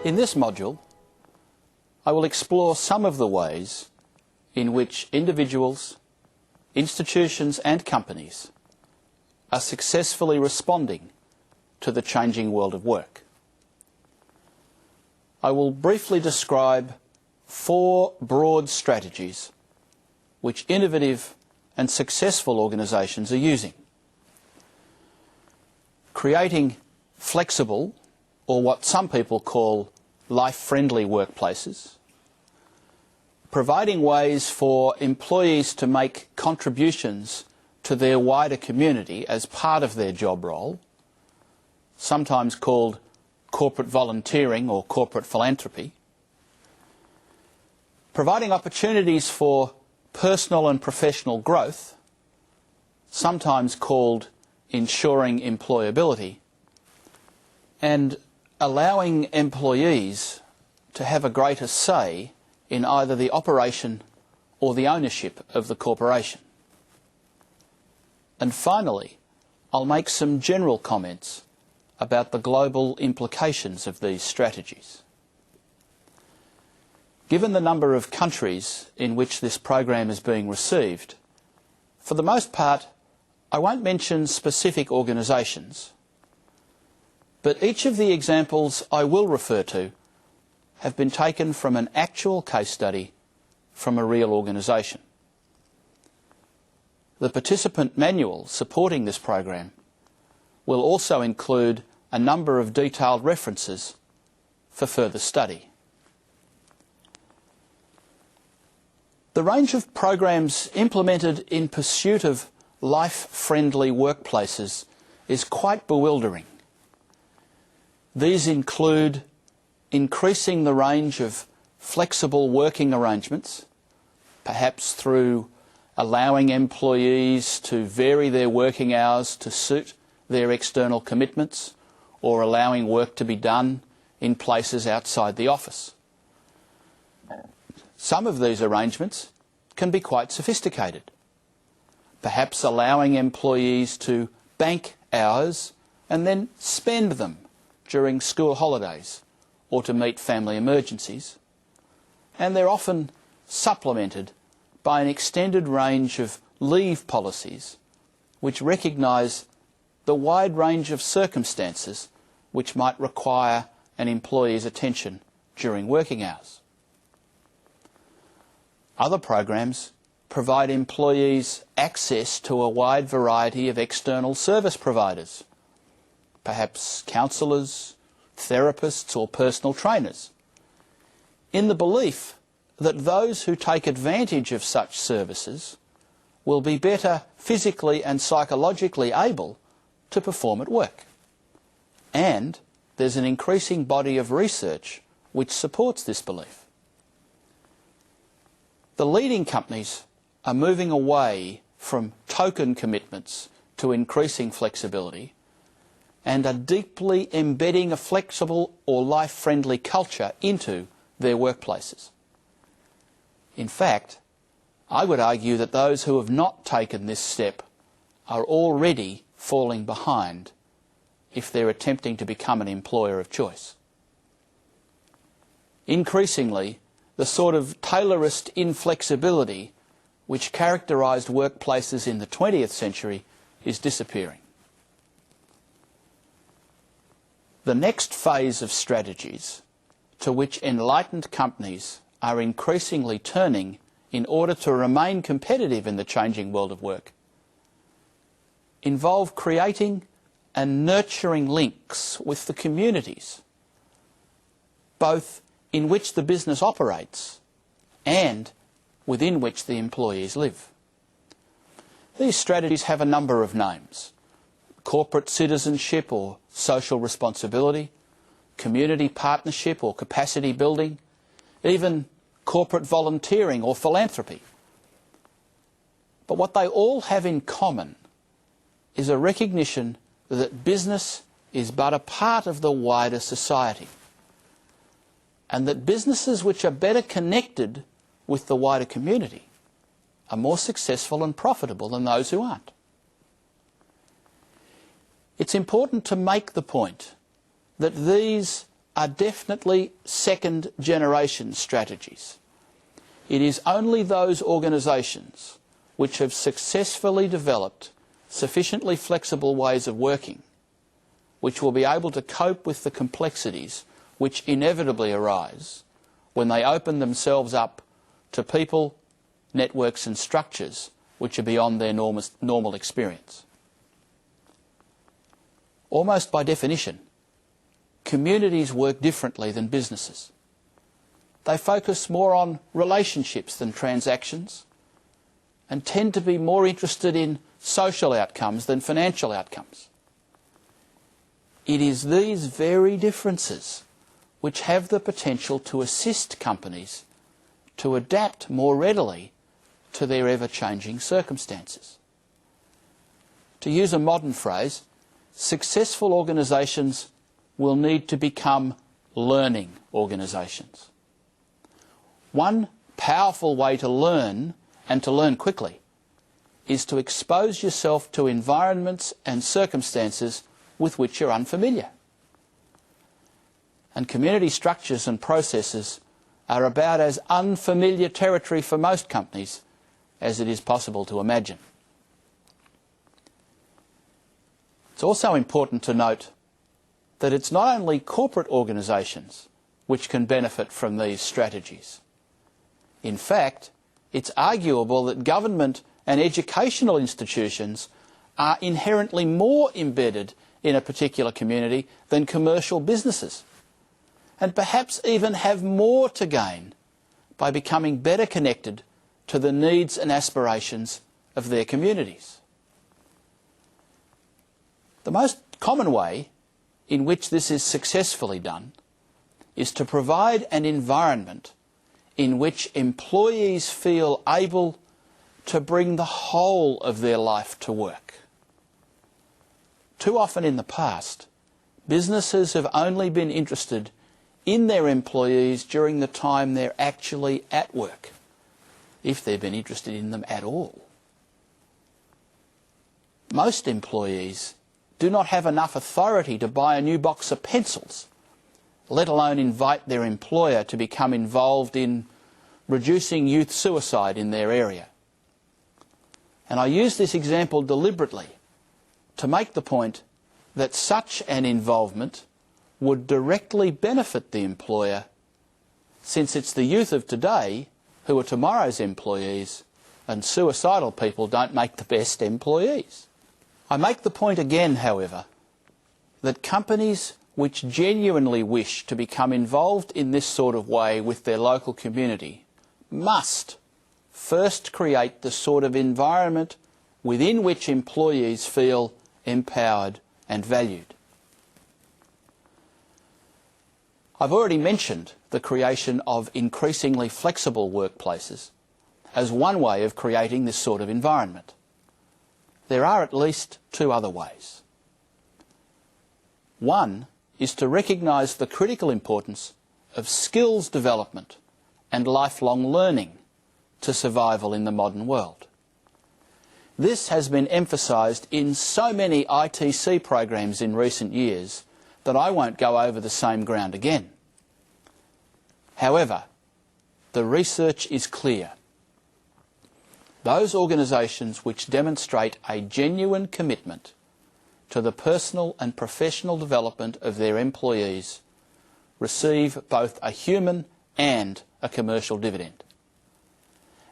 In this module, I will explore some of the ways in which individuals, institutions and companies are successfully responding to the changing world of work. I will briefly describe 4 broad strategies which innovative and successful organisations are using. Creating flexible, or what some people call life-friendly workplaces, providing ways for employees to make contributions to their wider community as part of their job role, sometimes called corporate volunteering or corporate philanthropy, providing opportunities for personal and professional growth, sometimes called ensuring employability, and allowing employees to have a greater say in either the operation or the ownership of the corporation. And finally, I'll make some general comments about the global implications of these strategies. Given the number of countries in which this program is being received, for the most part, I won't mention specific organisations, but each of the examples I will refer to have been taken from an actual case study from a real organisation. The participant manual supporting this program will also include a number of detailed references for further study. The range of programs implemented in pursuit of life-friendly workplaces is quite bewildering. These include increasing the range of flexible working arrangements, perhaps through allowing employees to vary their working hours to suit their external commitments, or allowing work to be done in places outside the office. Some of these arrangements can be quite sophisticated, perhaps allowing employees to bank hours and then spend them during school holidays or to meet family emergencies, and they're often supplemented by an extended range of leave policies which recognise the wide range of circumstances which might require an employee's attention during working hours. Other programs provide employees access to a wide variety of external service providers, perhaps counsellors, therapists or personal trainers, in the belief that those who take advantage of such services will be better physically and psychologically able to perform at work. And there's an increasing body of research which supports this belief. The leading companies are moving away from token commitments to increasing flexibility and are deeply embedding a flexible or life-friendly culture into their workplaces. In fact, I would argue that those who have not taken this step are already falling behind if they're attempting to become an employer of choice. Increasingly, the sort of Taylorist inflexibility which characterised workplaces in the 20th century is disappearing. The next phase of strategies to which enlightened companies are increasingly turning in order to remain competitive in the changing world of work involve creating and nurturing links with the communities, both in which the business operates and within which the employees live. These strategies have a number of names: corporate citizenship or social responsibility, community partnership or capacity building, even corporate volunteering or philanthropy. But what they all have in common is a recognition that business is but a part of the wider society, and that businesses which are better connected with the wider community are more successful and profitable than those who aren't. It's important to make the point that these are definitely second-generation strategies. It is only those organisations which have successfully developed sufficiently flexible ways of working which will be able to cope with the complexities which inevitably arise when they open themselves up to people, networks and structures which are beyond their normal experience. Almost by definition, communities work differently than businesses. They focus more on relationships than transactions and tend to be more interested in social outcomes than financial outcomes. It is these very differences which have the potential to assist companies to adapt more readily to their ever-changing circumstances. To use a modern phrase, successful organisations will need to become learning organisations. One powerful way to learn, and to learn quickly, is to expose yourself to environments and circumstances with which you're unfamiliar. And community structures and processes are about as unfamiliar territory for most companies as it is possible to imagine. It's also important to note that it's not only corporate organisations which can benefit from these strategies. In fact, it's arguable that government and educational institutions are inherently more embedded in a particular community than commercial businesses, and perhaps even have more to gain by becoming better connected to the needs and aspirations of their communities. The most common way in which this is successfully done is to provide an environment in which employees feel able to bring the whole of their life to work. Too often in the past, businesses have only been interested in their employees during the time they're actually at work, if they've been interested in them at all. Most employees do not have enough authority to buy a new box of pencils, let alone invite their employer to become involved in reducing youth suicide in their area. And I use this example deliberately to make the point that such an involvement would directly benefit the employer, since it's the youth of today who are tomorrow's employees, and suicidal people don't make the best employees. I make the point again, however, that companies which genuinely wish to become involved in this sort of way with their local community must first create the sort of environment within which employees feel empowered and valued. I've already mentioned the creation of increasingly flexible workplaces as one way of creating this sort of environment. There are at least two other ways. One is to recognise the critical importance of skills development and lifelong learning to survival in the modern world. This has been emphasised in so many ITC programs in recent years that I won't go over the same ground again. However, the research is clear. Those organisations which demonstrate a genuine commitment to the personal and professional development of their employees receive both a human and a commercial dividend.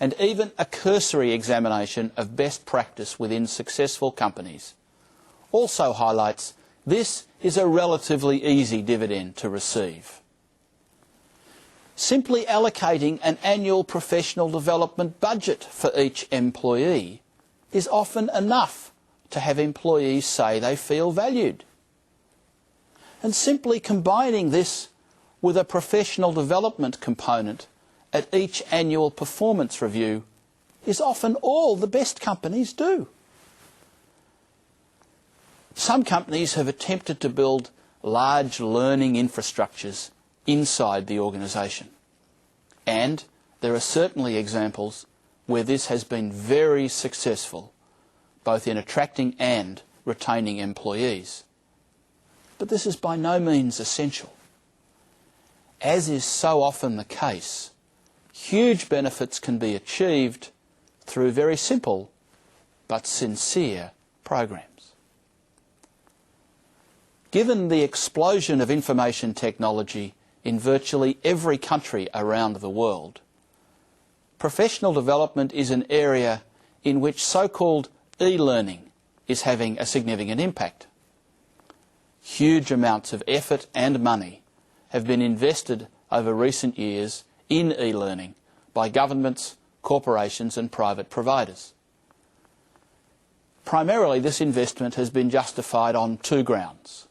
And even a cursory examination of best practice within successful companies also highlights this is a relatively easy dividend to receive. Simply allocating an annual professional development budget for each employee is often enough to have employees say they feel valued. And simply combining this with a professional development component at each annual performance review is often all the best companies do. Some companies have attempted to build large learning infrastructures inside the organisation. And there are certainly examples where this has been very successful, both in attracting and retaining employees. But this is by no means essential. as is so often the case, huge benefits can be achieved through very simple but sincere programs. Given the explosion of information technology in virtually every country around the world, professional development is an area in which so-called e-learning is having a significant impact. Huge amounts of effort and money have been invested over recent years in e-learning by governments, corporations and private providers. Primarily, this investment has been justified on two grounds.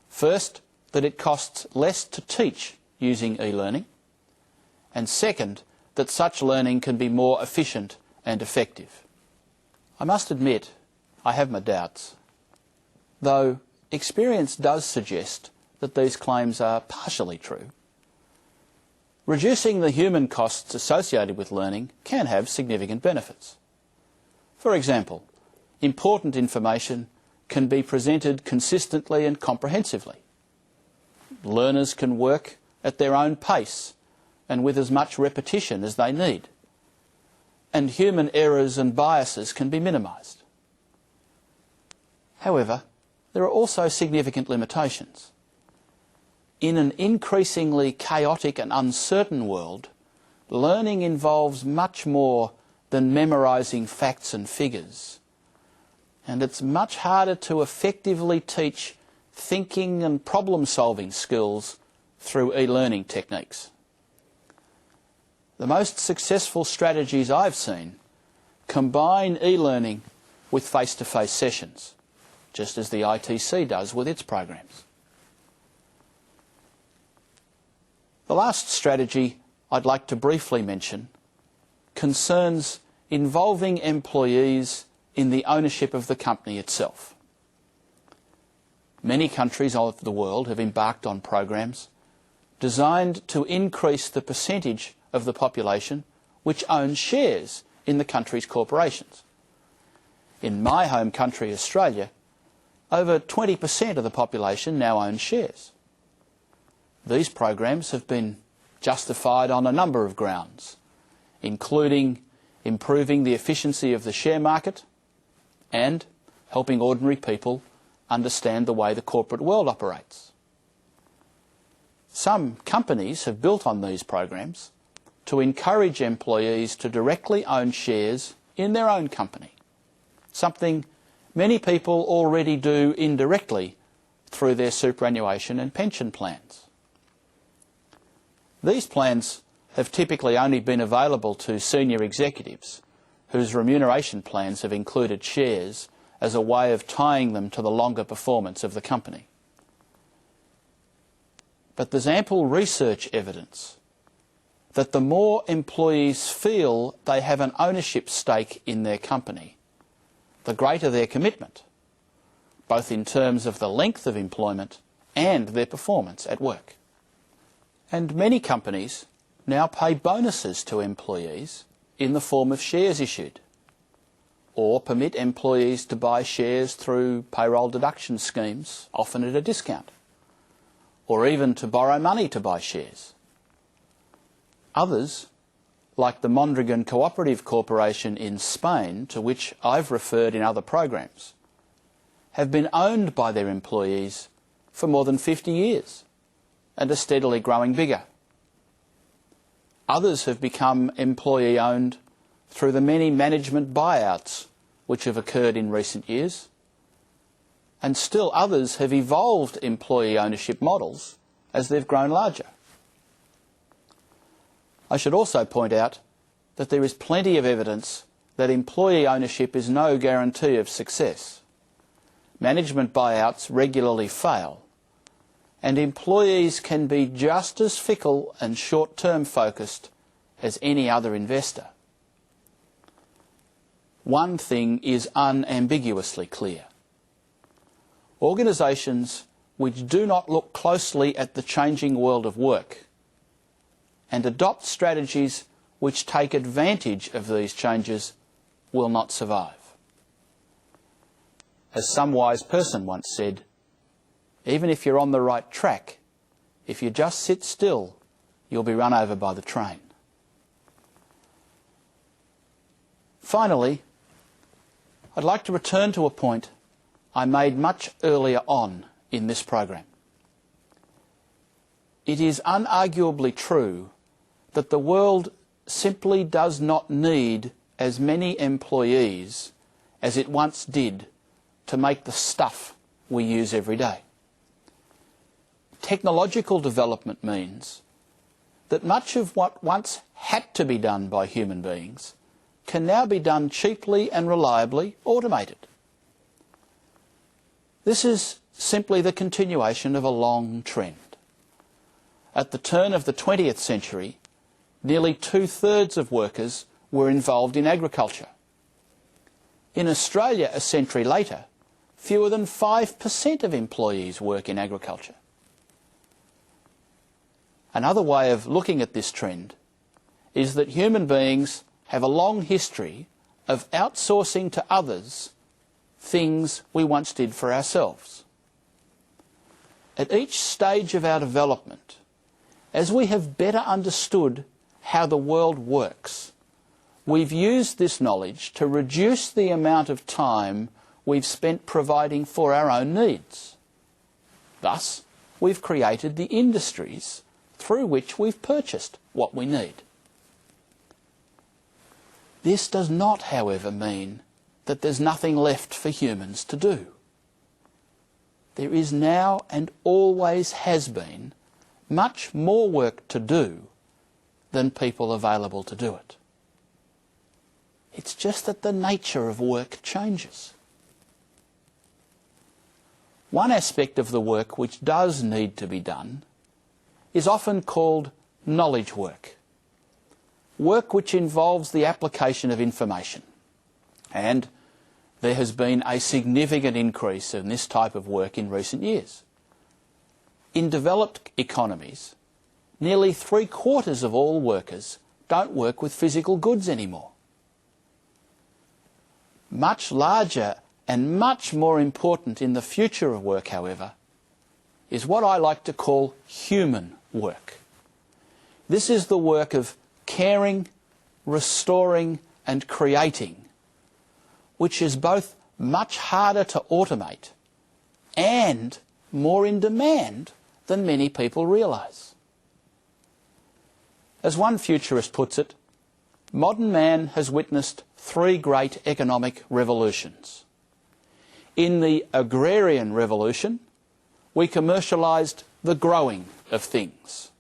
First, that it costs less to teach using e-learning, and second, that such learning can be more efficient and effective. I must admit, I have my doubts, though experience does suggest that these claims are partially true. Reducing the human costs associated with learning can have significant benefits. For example, important information can be presented consistently and comprehensively. Learners can work at their own pace and with as much repetition as they need. And human errors and biases can be minimised. However, there are also significant limitations. In an increasingly chaotic and uncertain world, learning involves much more than memorising facts and figures. And it's much harder to effectively teach thinking and problem-solving skills through e-learning techniques. The most successful strategies I've seen combine e-learning with face-to-face sessions, just as the ITC does with its programs. The last strategy I'd like to briefly mention concerns involving employees in the ownership of the company itself. Many countries of the world have embarked on programs designed to increase the percentage of the population which owns shares in the country's corporations. In my home country, Australia, over 20% of the population now owns shares. These programs have been justified on a number of grounds, including improving the efficiency of the share market and helping ordinary people understand the way the corporate world operates. Some companies have built on these programs to encourage employees to directly own shares in their own company, something many people already do indirectly through their superannuation and pension plans. These plans have typically only been available to senior executives whose remuneration plans have included shares as a way of tying them to the longer performance of the company. But there's ample research evidence that the more employees feel they have an ownership stake in their company, the greater their commitment, both in terms of the length of employment and their performance at work. And many companies now pay bonuses to employees in the form of shares issued, or permit employees to buy shares through payroll deduction schemes, often at a discount, or even to borrow money to buy shares. Others, like the Mondragon Cooperative Corporation in Spain, to which I've referred in other programs, have been owned by their employees for more than 50 years and are steadily growing bigger. Others have become employee-owned through the many management buyouts which have occurred in recent years, and still others have evolved employee ownership models as they've grown larger. I should also point out that there is plenty of evidence that employee ownership is no guarantee of success. Management buyouts regularly fail, and employees can be just as fickle and short-term focused as any other investor. One thing is unambiguously clear. Organisations which do not look closely at the changing world of work and adopt strategies which take advantage of these changes will not survive. As some wise person once said, even if you're on the right track, if you just sit still, you'll be run over by the train. Finally, I'd like to return to a point I made much earlier on in this program. It is unarguably true that the world simply does not need as many employees as it once did to make the stuff we use every day. Technological development means that much of what once had to be done by human beings can now be done cheaply and reliably automated. This is simply the continuation of a long trend. At the turn of the 20th century, nearly 2/3 of workers were involved in agriculture. In Australia, a century later, fewer than 5% of employees work in agriculture. Another way of looking at this trend is that human beings have a long history of outsourcing to others things we once did for ourselves. At each stage of our development, as we have better understood how the world works, we've used this knowledge to reduce the amount of time we've spent providing for our own needs. Thus, we've created the industries through which we've purchased what we need. This does not, however, mean that there's nothing left for humans to do. There is now and always has been much more work to do than people available to do it. It's just that the nature of work changes. One aspect of the work which does need to be done is often called knowledge work. Work which involves the application of information. And there has been a significant increase in this type of work in recent years. In developed economies, nearly 3/4 of all workers don't work with physical goods anymore. Much larger and much more important in the future of work, however, is what I like to call human work. This is the work of caring, restoring and creating, which is both much harder to automate and more in demand than many people realise. As one futurist puts it, modern man has witnessed 3 great economic revolutions. In the agrarian revolution, we commercialised the growing of things.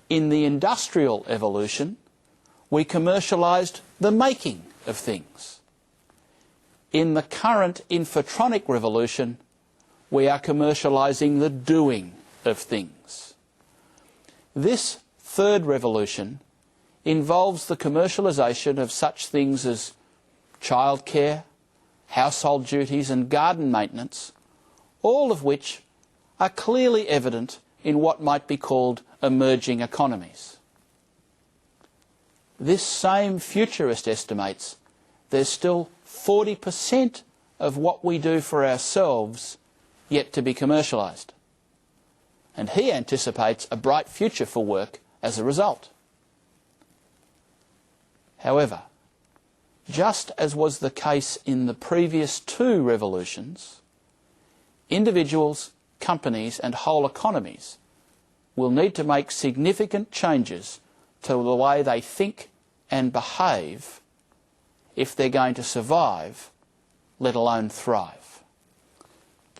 In the industrial evolution, we commercialised the making of things. In the current infotronic revolution, we are commercialising the doing of things. This 3rd revolution involves the commercialisation of such things as childcare, household duties and garden maintenance, all of which are clearly evident in what might be called emerging economies. This same futurist estimates there's still 40% of what we do for ourselves yet to be commercialised. And he anticipates a bright future for work as a result. However, just as was the case in the previous 2 revolutions, individuals, companies and whole economies will need to make significant changes to the way they think and behave if they're going to survive, let alone thrive.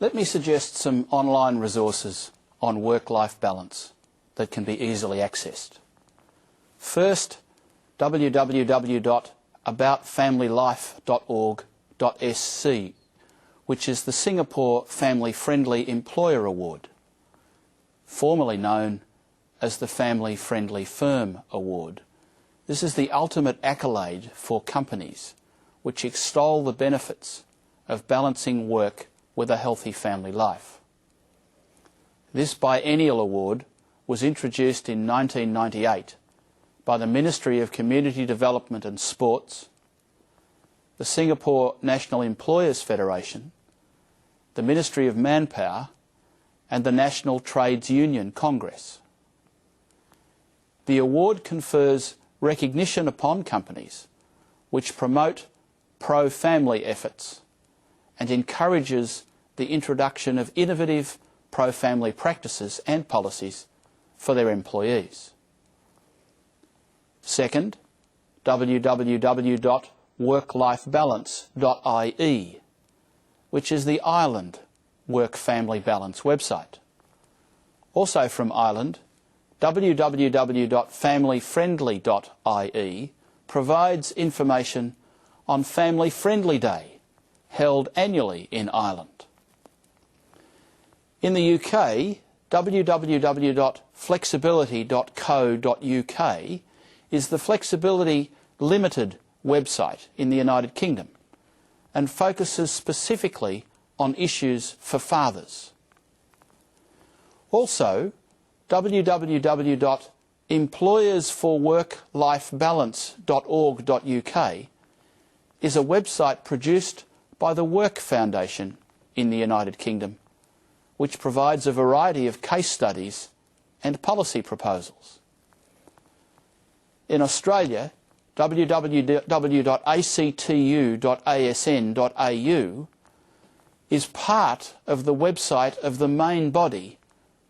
Let me suggest some online resources on work-life balance that can be easily accessed. First, www.aboutfamilylife.org.sc, which is the Singapore Family Friendly Employer Award, formerly known as the Family Friendly Firm Award. This is the ultimate accolade for companies which extol the benefits of balancing work with a healthy family life. This biennial award was introduced in 1998 by the Ministry of Community Development and Sports, the Singapore National Employers Federation, the Ministry of Manpower and the National Trades Union Congress. The award confers recognition upon companies which promote pro-family efforts and encourages the introduction of innovative pro-family practices and policies for their employees. Second, www.worklifebalance.ie, which is the Ireland Work-Family Balance website. Also from Ireland, www.familyfriendly.ie provides information on Family Friendly Day, held annually in Ireland. In the UK, www.flexibility.co.uk is the Flexibility Limited website in the United Kingdom and focuses specifically on issues for fathers. Also, www.employersforwork-life-balance.org.uk is a website produced by the Work Foundation in the United Kingdom, which provides a variety of case studies and policy proposals. In Australia, www.actu.asn.au is part of the website of the main body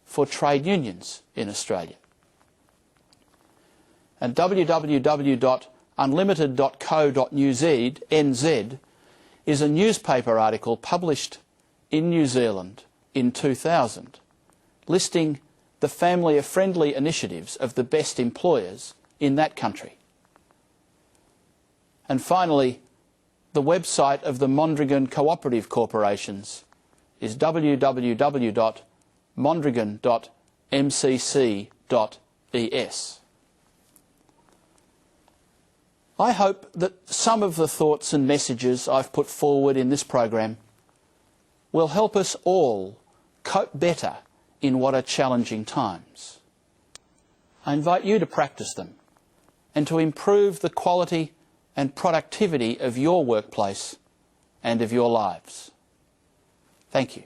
for trade unions in Australia. And www.unlimited.co.nz is a newspaper article published in New Zealand in 2000, listing the family-friendly initiatives of the best employers in that country. And finally, the website of the Mondragon Cooperative Corporations is www.mondragon.mcc.es. I hope that some of the thoughts and messages I've put forward in this program will help us all cope better in what are challenging times. I invite you to practice them and to improve the quality and productivity of your workplace and of your lives. Thank you.